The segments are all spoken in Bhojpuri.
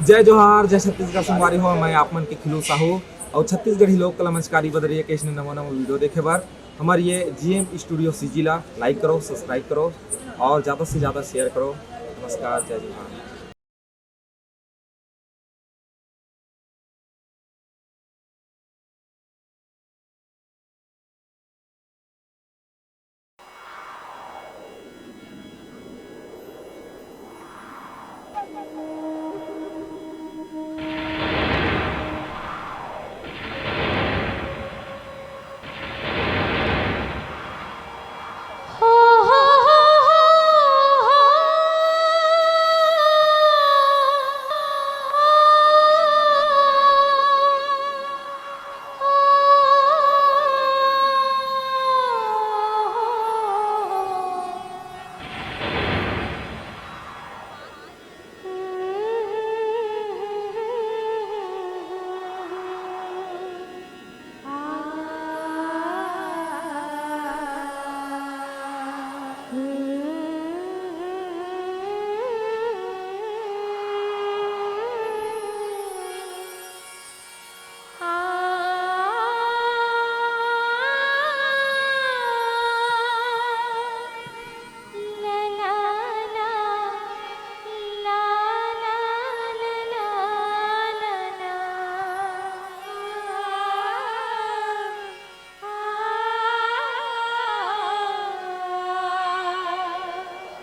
जय जोहार, जय छत्तीसगढ़ संगवारी हो। मैं आप मन के खिलू साहू और छत्तीसगढ़ी लोक कला मंचकारी बदरिया के नमो नमो वीडियो देखे बार हमारे ये जीएम स्टूडियो सीजी ला लाइक करो, सब्सक्राइब करो और ज़्यादा से ज़्यादा शेयर करो। नमस्कार, जय जोहार।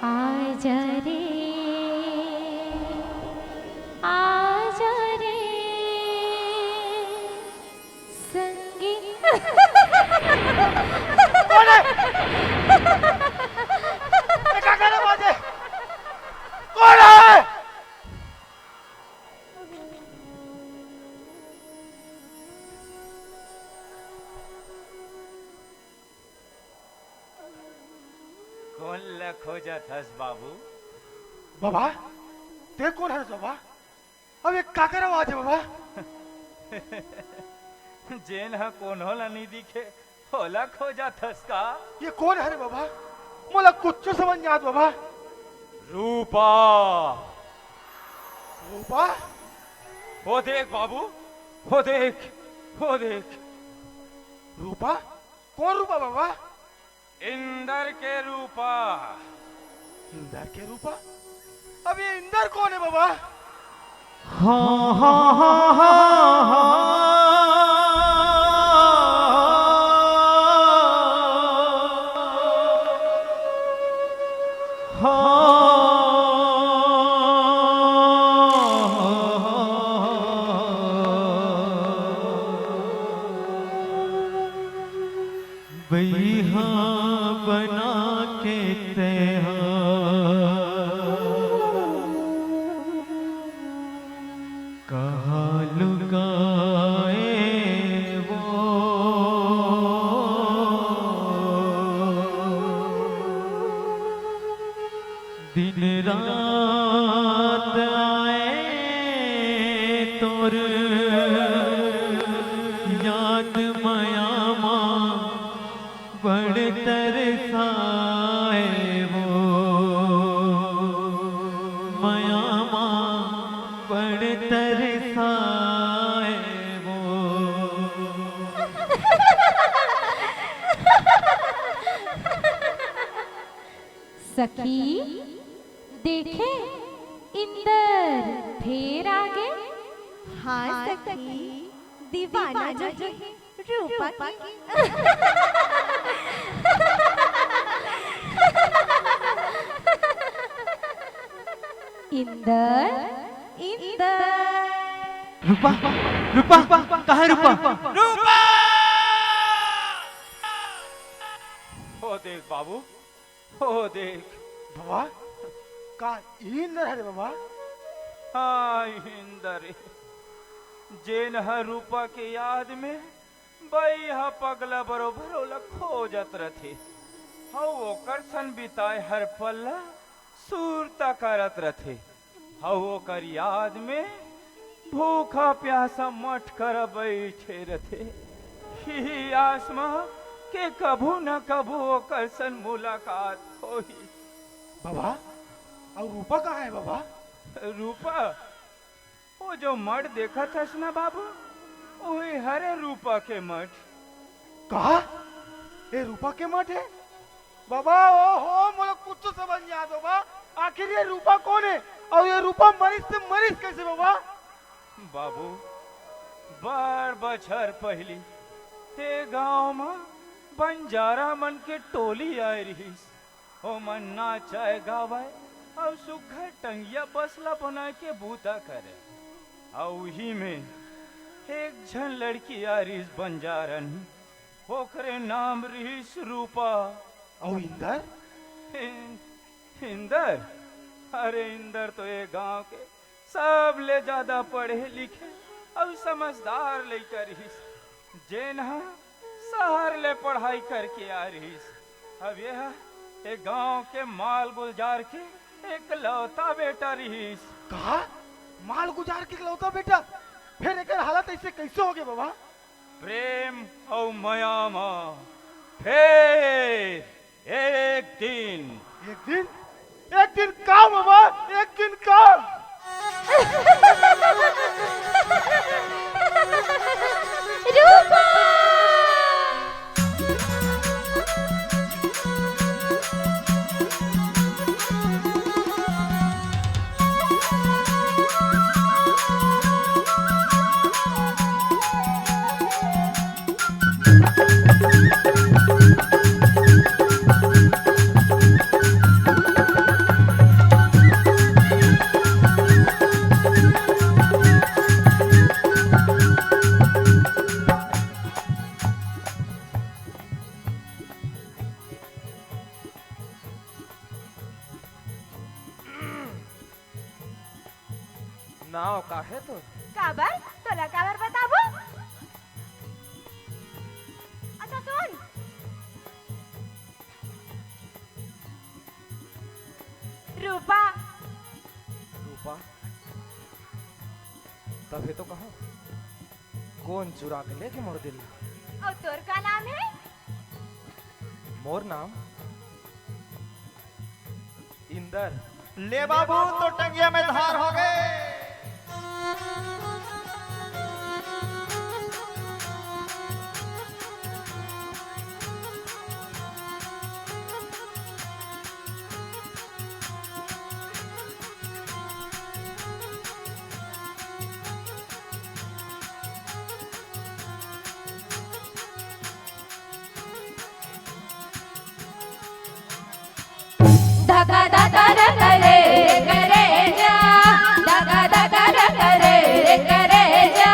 आजा रे आजा रे संगीत कौन है? क्या कह रहे बाजे? कौन है? कौन ला खोजा थस बाबू? बाबा ते कौन है बाबा? अब ये क्या कह रहे बाजे बाबा? जेन हा कौन होला नहीं दिखे होला खोजा थस का? ये कौन है रे बाबा? मोला कुछ समझ नहीं आता बाबा। रूपा। रूपा? वो देख बाबू, वो देख, वो देख। रूपा? कौन रूपा बाबा? इंदर के रूपा। इंदर के रूपा? अब ये इंदर कौन है बाबा? बैहा बना के तेहा कहाँ लुकाए वो दिन रात आए तोर याद माया माँ बड़ तरसाए वो माया माँ बड़ तरसाए वो। सखी देखे इंदर फिर आगे। हाँ सखी दीवाना जो है रूपा की इंदर इंदर रूपा रूपा कहाँ है रूपा? रूपा! वो देख बाबू, वो देख। बाबा का ये इंदर है रे बाबा? हाँ इंदर जेन हा रूपा के याद में बई हा पगला बरोबर ओला खोजत रथे। हाउ ओकर सन बिताए हर पल्ला सूरता करत रथे। हाउ ओकर याद में भूखा प्यासा मठ कर बैठे रथे। ही आसमा के कभू न कभू ओकर सन मुलाकात होही। बाबा और रूपा कहाँ है बाबा? रूपा जो मठ देखा था ना बाबू, वही हरे रूपा के मठ। कहा ये रूपा के मठ है? बाबा ओ हो मुझे कुछ तो समझ नहीं आता बाबा, आखिर ये रूपा कौन है और ये रूपा मरीज से मरीज कैसे बाबा? बाबू बार बछर पहली ते गांव में बंजारा मन के टोली आए रहीस। ओ मन नाचाए गावाए और सुघर टंगिया बसला बना के बूता करे। और उही में एक झन लड़की आ रहीस बंजारन, ओकरे नाम रहीस रूपा। और इंदर? इंदर? अरे इंदर तो ये गांव के सब ले ज्यादा पढ़े लिखे और समझदार लड़का रहीस, जेन शहर ले पढ़ाई करके आ रहीस। अब यह एक गांव के माल गुलजार के एक लौता बेटा रहीस। कहा माल गुजार के लौता बेटा? फिर एक हालत ऐसे कैसे हो गए बाबा? प्रेम और मयामा फिर एक दिन का बाबा, एक दिन का। रूपा नाव का है तो काबर तोला काबर बताबो? अच्छा सुन, रूपा रूपा तभी तो कहा कौन चुरा के लेके मोड़ दिल। और तोर का नाम है? मोर नाम इंदर। ले बाबू तो टंगिया में धार हो गए। धगा धगा रे करे जा, धगा धगा रे करे जा,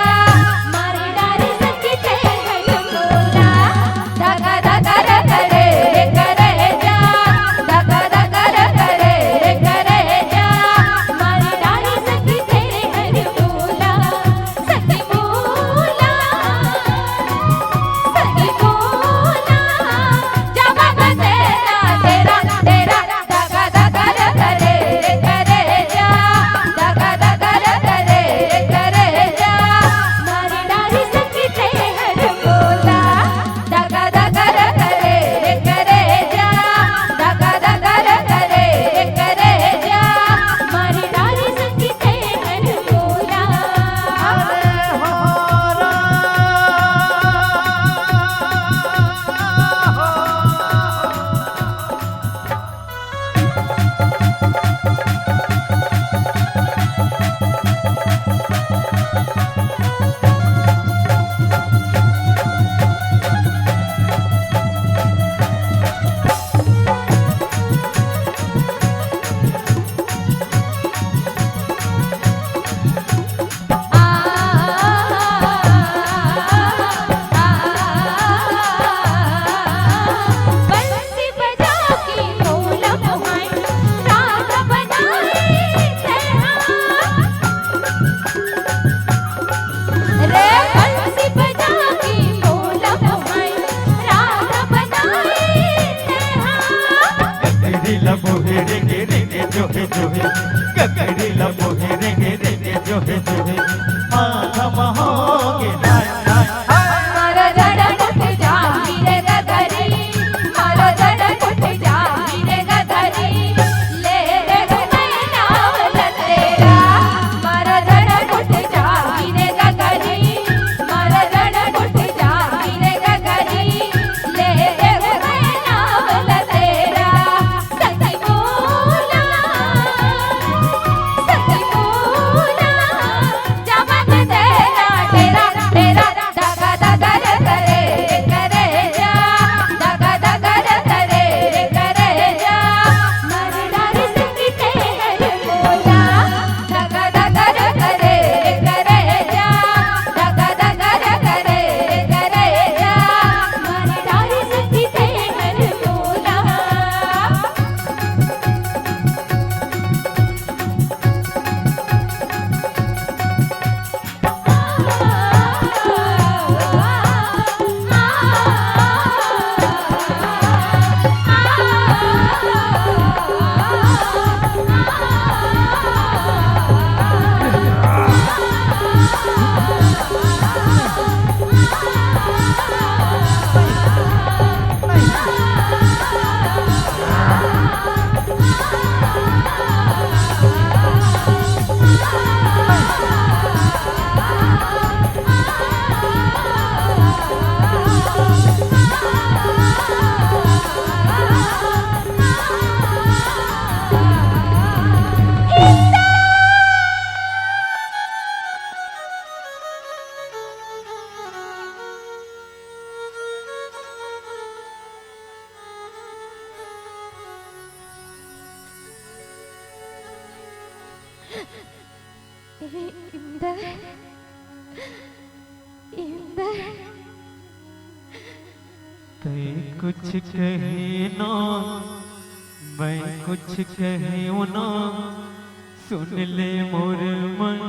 मारी डारी सखी ते गलूला। धगा धगा रे करे जा, धगा धगा रे करे जा, मारी डारी सखी ते गलूला। सखी बोला जब तेरा तेरा तेरा धगा धगा इंदर इंदर तै कुछ कहे ना मैं कुछ कहूँ ना, सुन ले मोर मन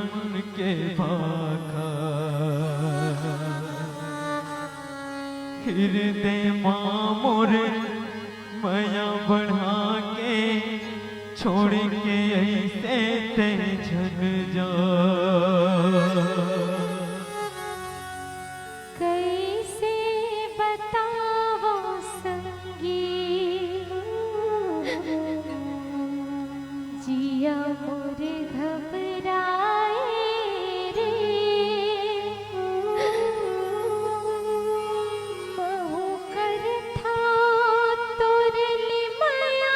के भाखा। हृदय माँ मोर माया बढ़ा के, छोड़ के ऐसे ते झन जा। कैसे बताओ संगी जिया मोर घबराए रे, महु कर था तोर लिमाए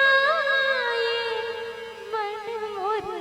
मन मोर।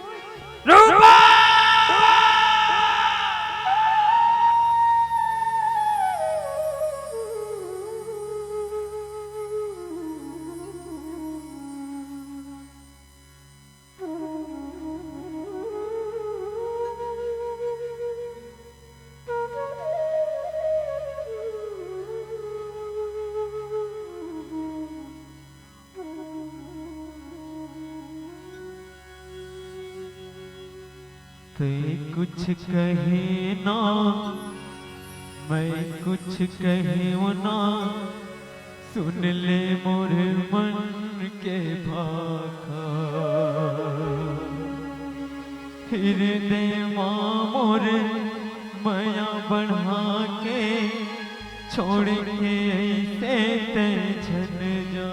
तै कुछ कहे ना मैं कुछ कहूँ ना, सुन ले मोर मन के भाखा। हृदय माँ मोर माया बढ़ा के, छोड़ के ऐसे ते झन जा।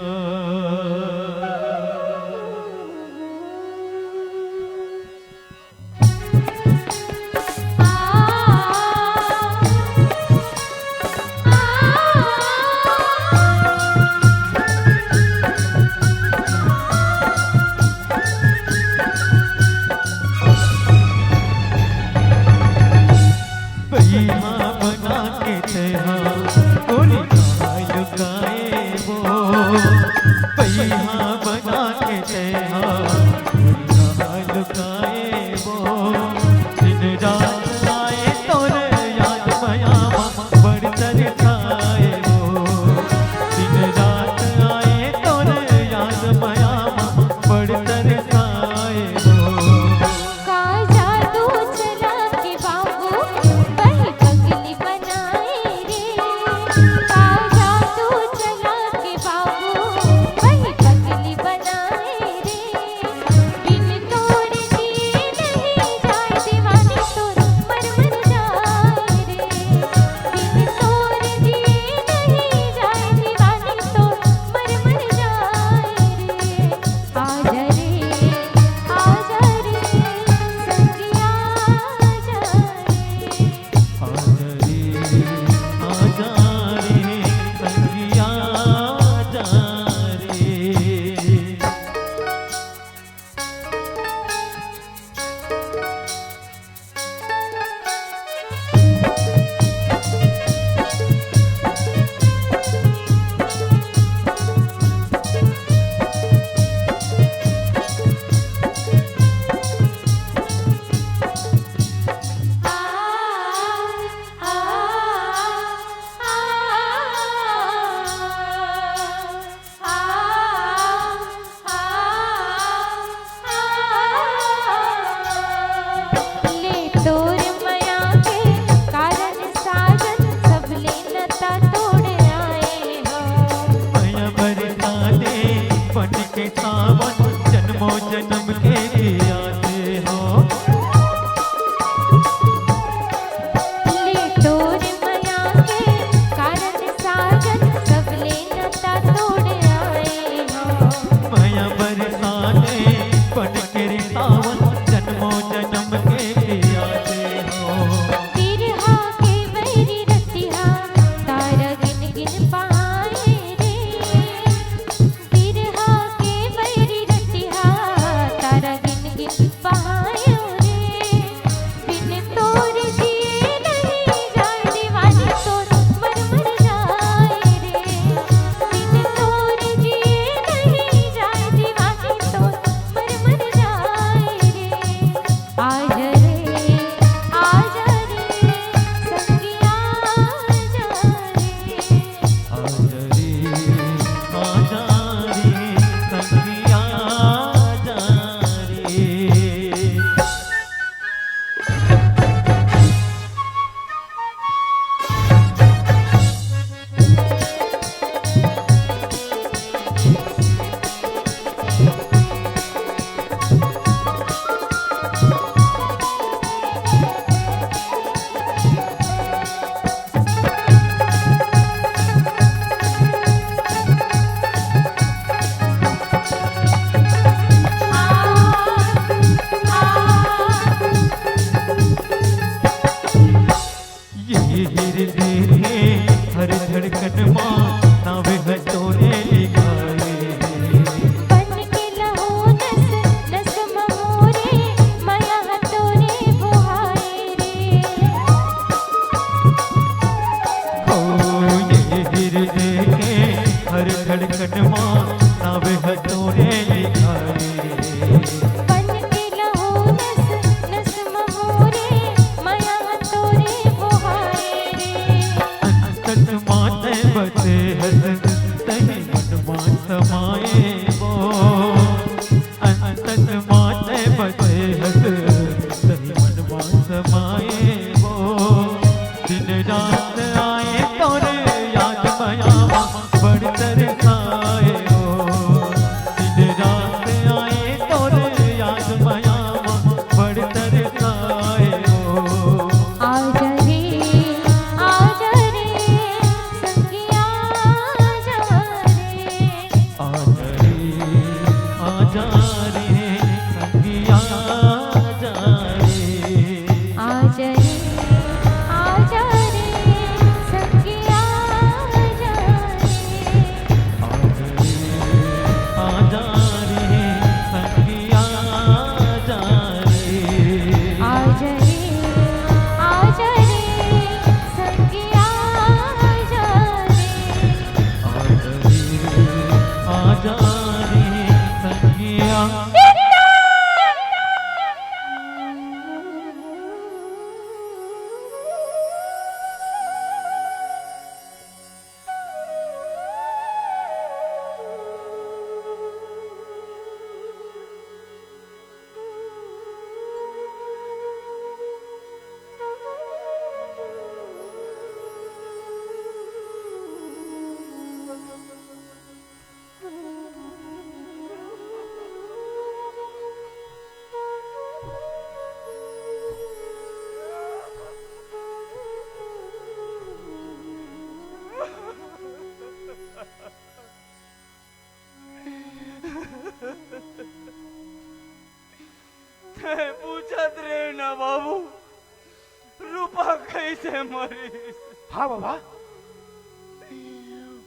बैहा बना के तेहा गोरी कहाँ लुकाए वो, बैहा बना के तेहा गोरी कहाँ लुकाए वो। दिन रात आए तोर याद माया बड़ तरसाए वो, दिन रात आए तोर याद माया बड़ तरसाए वो। का जादू चला के बाबू वही पगली बनाए रे, का जादू चला के बाबू वही पगली बनाए रे। बिन तोड़ दिए नहीं जाए दीवानी तोर समाए हो दिन रात आए तोरे याद मयावा बड़ तरसाए हो दिन रात आए तोरे याद मयावा बड़ तरसाए हो आजा रे संगिया आजा रे आजा रे संगिया आजा रे आजा रे संगिया आजा रे आजा रे संगिया आजा रे आजा रे संगिया पूछत रे ना बाबू रूपा कैसे मरी हाँ बाबा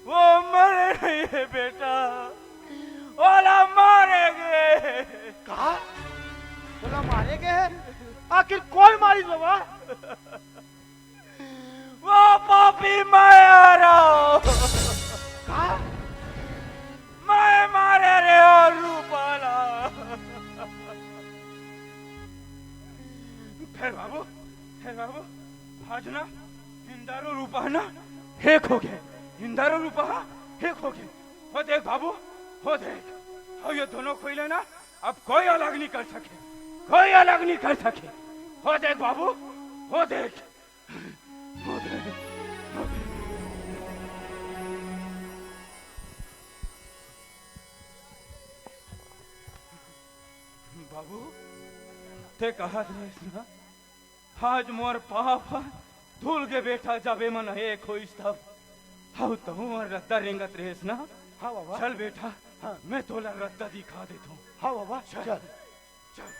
वो मरे नहीं है बेटा ओला मारे गए कहा बोला मारे गए हैं? आखिर कौन मारी बाबा वो पापी माया कहा मैं मारे रे और रूपाला फिर बाबू आज ना हिंदारो रूपा ना एक हो गए हिंदारो रूपा एक हो गए हो देख बाबू हो देख हो ये दोनों खोई लेना अब कोई अलग नहीं कर सके कोई अलग नहीं कर सके हो देख बाबू हो देख हो देख हो देख बाबू ते कहा ना आज मोर पाप धूल के बेटा जाबे मन एक होइस तब हाउ तो मोर रद्दा रेंगत रहेस ना हाँ बाबा चल बेटा मैं तोला रद्दा दिखा देता हूँ हाँ बाबा चल चल